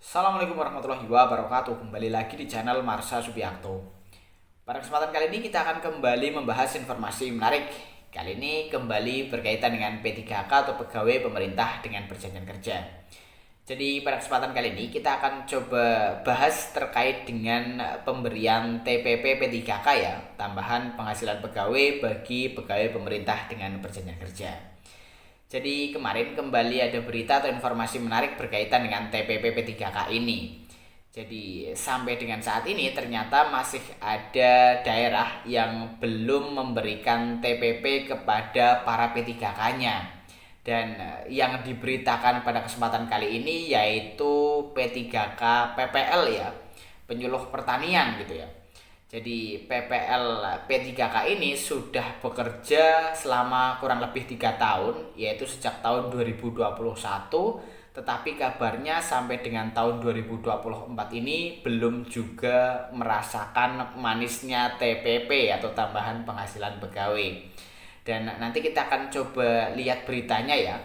Assalamualaikum warahmatullahi wabarakatuh. Kembali lagi di channel Marsha Subiakto. Pada kesempatan kali ini kita akan kembali membahas informasi menarik. Kali ini kembali berkaitan dengan P3K atau pegawai pemerintah dengan perjanjian kerja. Jadi pada kesempatan kali ini kita akan coba bahas terkait dengan pemberian TPP P3K ya, tambahan penghasilan pegawai bagi pegawai pemerintah dengan perjanjian kerja. Jadi kemarin kembali ada berita atau informasi menarik berkaitan dengan TPP P3K ini. Jadi sampai dengan saat ini ternyata masih ada daerah yang belum memberikan TPP kepada para P3K-nya. Dan yang diberitakan pada kesempatan kali ini yaitu P3K PPL ya, penyuluh pertanian gitu ya. Jadi PPL P3K ini sudah bekerja selama kurang lebih 3 tahun, yaitu sejak tahun 2021, tetapi kabarnya sampai dengan tahun 2024 ini belum juga merasakan manisnya TPP atau tambahan penghasilan pegawai. Dan nanti kita akan coba lihat beritanya ya,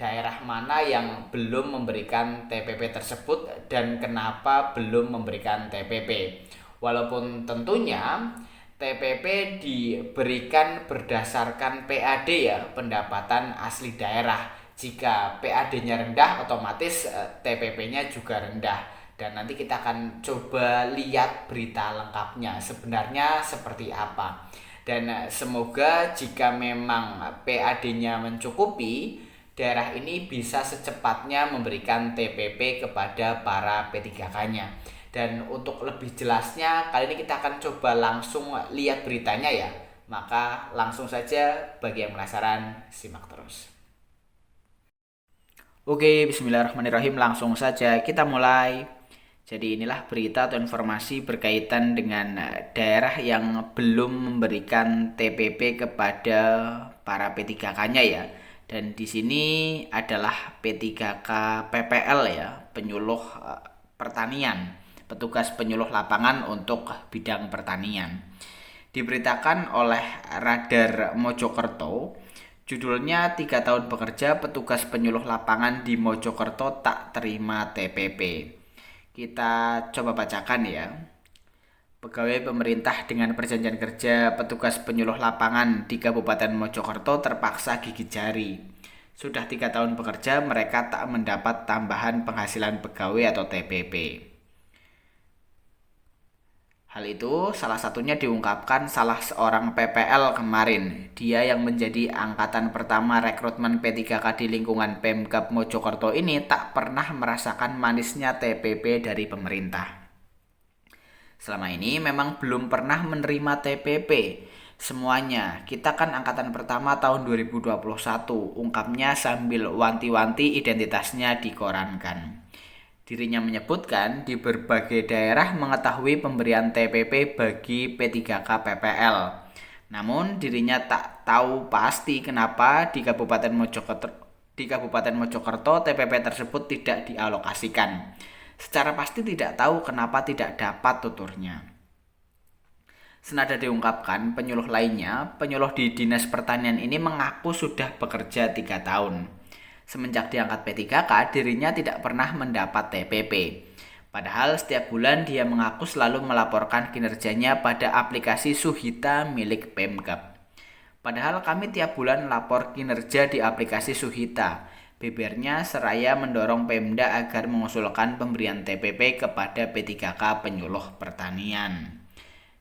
daerah mana yang belum memberikan TPP tersebut dan kenapa belum memberikan TPP. Walaupun tentunya TPP diberikan berdasarkan PAD ya, pendapatan asli daerah. Jika PAD-nya rendah, otomatis TPP-nya juga rendah. Dan nanti kita akan coba lihat berita lengkapnya sebenarnya seperti apa. Dan semoga jika memang PAD-nya mencukupi, daerah ini bisa secepatnya memberikan TPP kepada para P3K-nya. Dan untuk lebih jelasnya, kali ini kita akan coba langsung lihat beritanya ya. Maka langsung saja bagi yang penasaran, simak terus. Oke, bismillahirrahmanirrahim. Langsung saja kita mulai. Jadi inilah berita atau informasi berkaitan dengan daerah yang belum memberikan TPP kepada para P3K-nya ya. Dan di sini adalah P3K PPL ya, penyuluh pertanian, petugas penyuluh lapangan untuk bidang pertanian. Diberitakan oleh Radar Mojokerto, judulnya 3 tahun bekerja petugas penyuluh lapangan di Mojokerto tak terima TPP. Kita coba bacakan ya. Pegawai pemerintah dengan perjanjian kerja petugas penyuluh lapangan di Kabupaten Mojokerto terpaksa gigit jari. Sudah 3 tahun bekerja mereka tak mendapat tambahan penghasilan pegawai atau TPP. Hal itu salah satunya diungkapkan salah seorang PPL kemarin. Dia yang menjadi angkatan pertama rekrutmen P3K di lingkungan Pemkab Mojokerto ini tak pernah merasakan manisnya TPP dari pemerintah. Selama ini memang belum pernah menerima TPP. Semuanya, kita kan angkatan pertama tahun 2021, ungkapnya sambil wanti-wanti identitasnya dikorankan. Dirinya menyebutkan di berbagai daerah mengetahui pemberian TPP bagi P3K PPL. Namun dirinya tak tahu pasti kenapa di Kabupaten Mojokerto TPP tersebut tidak dialokasikan. Secara pasti tidak tahu kenapa tidak dapat, tuturnya. Senada diungkapkan penyuluh lainnya, penyuluh di Dinas Pertanian ini mengaku sudah bekerja 3 tahun. Semenjak diangkat P3K, dirinya tidak pernah mendapat TPP. Padahal setiap bulan dia mengaku selalu melaporkan kinerjanya pada aplikasi Suhita milik Pemkab. Padahal kami tiap bulan lapor kinerja di aplikasi Suhita. Bebernya seraya mendorong Pemda agar mengusulkan pemberian TPP kepada P3K penyuluh pertanian.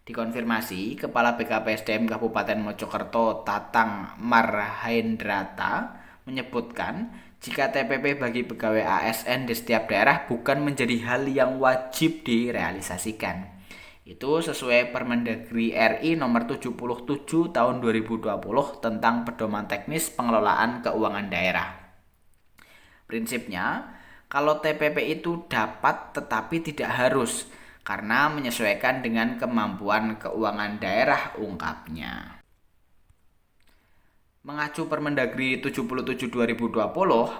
Dikonfirmasi, Kepala BKPSDM Kabupaten Mojokerto Tatang Marhendrata menyebutkan jika TPP bagi pegawai ASN di setiap daerah bukan menjadi hal yang wajib direalisasikan. Itu sesuai Permendagri RI nomor 77 tahun 2020 tentang pedoman teknis pengelolaan keuangan daerah. Prinsipnya, kalau TPP itu dapat tetapi tidak harus, karena menyesuaikan dengan kemampuan keuangan daerah, ungkapnya. Mengacu Permendagri 77 2020,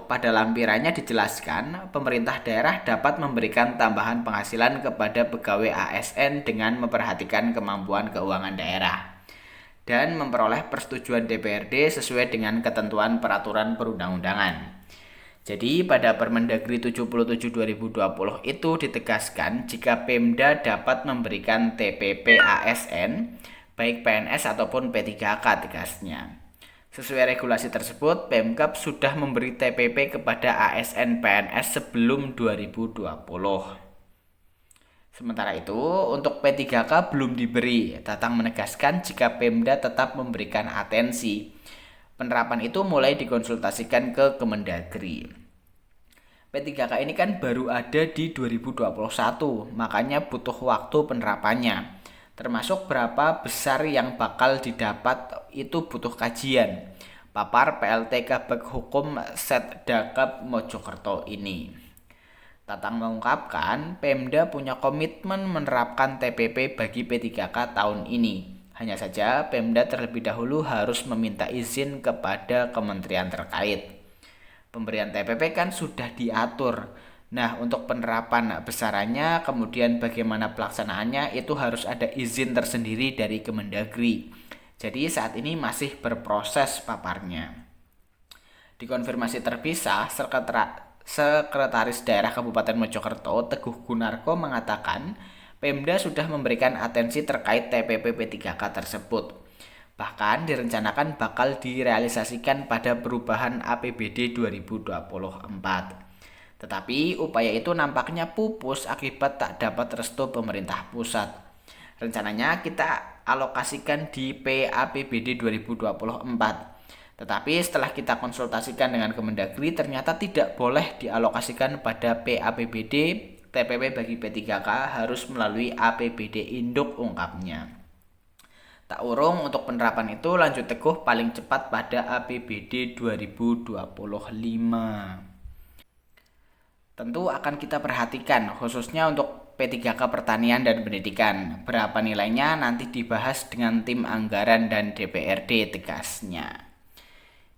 pada lampirannya dijelaskan pemerintah daerah dapat memberikan tambahan penghasilan kepada pegawai ASN dengan memperhatikan kemampuan keuangan daerah dan memperoleh persetujuan DPRD sesuai dengan ketentuan peraturan perundang-undangan. Jadi pada Permendagri 77 2020 itu ditegaskan jika Pemda dapat memberikan TPP ASN baik PNS ataupun P3K tegasnya. Sesuai regulasi tersebut, Pemkab sudah memberi TPP kepada ASN PNS sebelum 2020. Sementara itu, untuk P3K belum diberi. Tatang menegaskan jika Pemda tetap memberikan atensi. Penerapan itu mulai dikonsultasikan ke Kemendagri. P3K ini kan baru ada di 2021, makanya butuh waktu penerapannya. Termasuk berapa besar yang bakal didapat itu butuh kajian. Papar PLT Kabag Hukum Setdakap Mojokerto ini. Tatang mengungkapkan, Pemda punya komitmen menerapkan TPP bagi P3K tahun ini. Hanya saja, Pemda terlebih dahulu harus meminta izin kepada kementerian terkait. Pemberian TPP kan sudah diatur. Nah, untuk penerapan besarannya, kemudian bagaimana pelaksanaannya, itu harus ada izin tersendiri dari Kemendagri. Jadi saat ini masih berproses paparnya. Dikonfirmasi terpisah, Sekretaris Daerah Kabupaten Mojokerto, Teguh Gunarko mengatakan, Pemda sudah memberikan atensi terkait TPP P3K tersebut. Bahkan direncanakan bakal direalisasikan pada perubahan APBD 2024. Tetapi upaya itu nampaknya pupus akibat tak dapat restu pemerintah pusat. Rencananya kita alokasikan di PAPBD 2024. Tetapi setelah kita konsultasikan dengan Kemendagri, ternyata tidak boleh dialokasikan pada PAPBD. TPP bagi P3K harus melalui APBD induk, ungkapnya. Tak urung untuk penerapan itu, lanjut Teguh, paling cepat pada APBD 2025. Tentu akan kita perhatikan khususnya untuk P3K pertanian dan pendidikan. Berapa nilainya nanti dibahas dengan tim anggaran dan DPRD, tegasnya.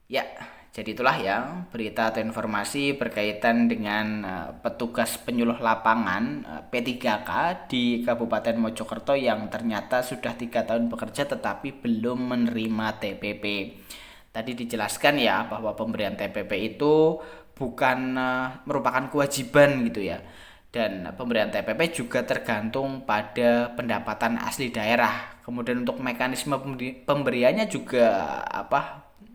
Ya, jadi itulah ya berita atau informasi berkaitan dengan petugas penyuluh lapangan P3K di Kabupaten Mojokerto yang ternyata sudah 3 tahun bekerja tetapi belum menerima TPP. Tadi dijelaskan ya bahwa pemberian TPP itu bukan merupakan kewajiban gitu ya. Dan pemberian TPP juga tergantung pada pendapatan asli daerah. Kemudian untuk mekanisme pemberiannya juga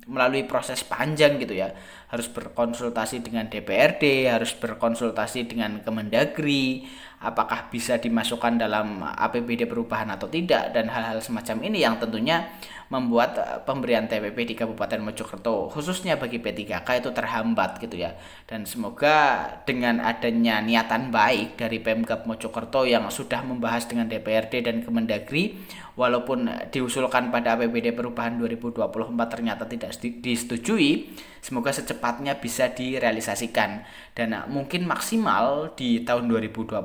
melalui proses panjang gitu ya. Harus berkonsultasi dengan DPRD, harus berkonsultasi dengan Kemendagri, apakah bisa dimasukkan dalam APBD perubahan atau tidak, dan hal-hal semacam ini yang tentunya membuat pemberian TPP di Kabupaten Mojokerto khususnya bagi P3K itu terhambat gitu ya. Dan semoga dengan adanya niatan baik dari Pemkab Mojokerto yang sudah membahas dengan DPRD dan Kemendagri, walaupun diusulkan pada APBD perubahan 2024 ternyata tidak disetujui, semoga secepatnya bisa direalisasikan dan mungkin maksimal di tahun 2025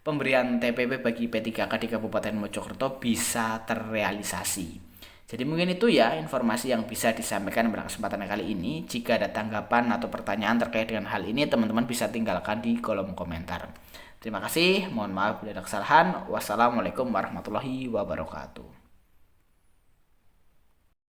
pemberian TPP bagi P3K di Kabupaten Mojokerto bisa terrealisasi. Jadi mungkin itu ya informasi yang bisa disampaikan pada kesempatan kali ini. Jika ada tanggapan atau pertanyaan terkait dengan hal ini, teman-teman bisa tinggalkan di kolom komentar. Terima kasih, mohon maaf bila ada kesalahan. Wassalamualaikum warahmatullahi wabarakatuh.